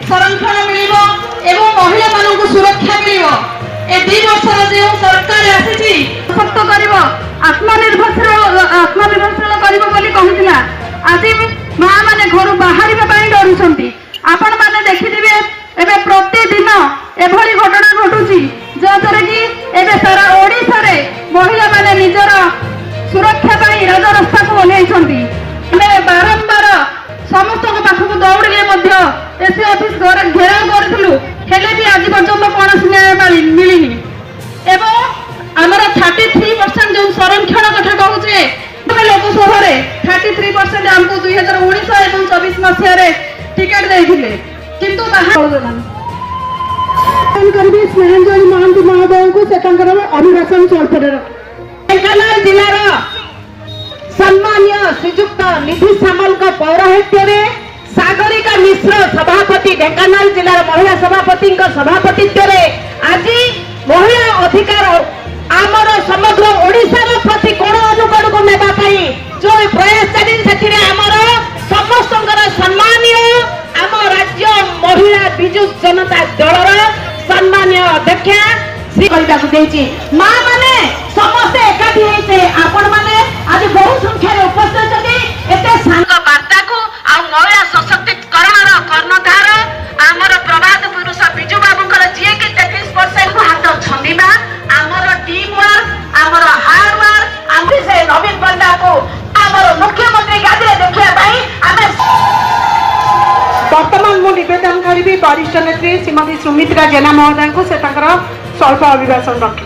संरक्षण मिलिबो एवं महिला मानक सुरक्षा मिलिबो। ए 2 वर्षर जो सरकार आसी सशक्त करिबो आत्मनिर्भरशील करिबो बोली कहितला। आज माँ माने घर बाहर डरुंट आपण मैंने देखिथे एवं प्रतिदिन एभली घटना घटुची जहाँद्वारा कि एवं सारा ओडिशा रे महिला माने निजर सुरक्षा राजरास्ता को ओह्लैंट। बारंबार समस्त पाखक दौड़े एसपी ऑफिस घेराव करूँ हेले भी आज पर्यटन कौन न्याय मिलनी। एवं आमर 33% जो संरक्षण कथा कहूचे लोकसभा 33% आमको 2019 और 24 मसीह टिकेट देते किंतु स्नेहांजलि महांती महोदय को अभिभाषण चलपड़े ढेंकानाल जिलार सम्मानीय श्रीजुक्त निधि सामल पौराहित्य सागरिका मिश्र सभापति ढेंकानाल जिलार महिला सभापति सभापतित्व आज महिला अधिकार आमर समग्र ओडिशार प्रति कोण अनुकोण को नेबा पई जो प्रयास चली सेथिरे आमर समस्त सम्मानीय आम राज्य महिला बिजु जनता दलर सम्मानीय अध्यक्षा श्री माँ माने समस्ते एकाठी होते आपण माने आज बहु संख्या उपस्थित एते वार्ता को आ महिला सशक्तिकरण कर्णधार आमर प्रभात पुरुष बिजु बाबूकर जी के 33% हाथ छंदीबा आमर टीम वर्क आमर हार्ड वर्क आम से नवीन पंडा को आमर मुख्यमंत्री गादी देखिया भाई आमे वर्तमान मु निवेदन करी वरिष्ठ नेत्री श्रीमती सुमित्रा जेना महोदय को से स्वल्प अभिभाषण रखी।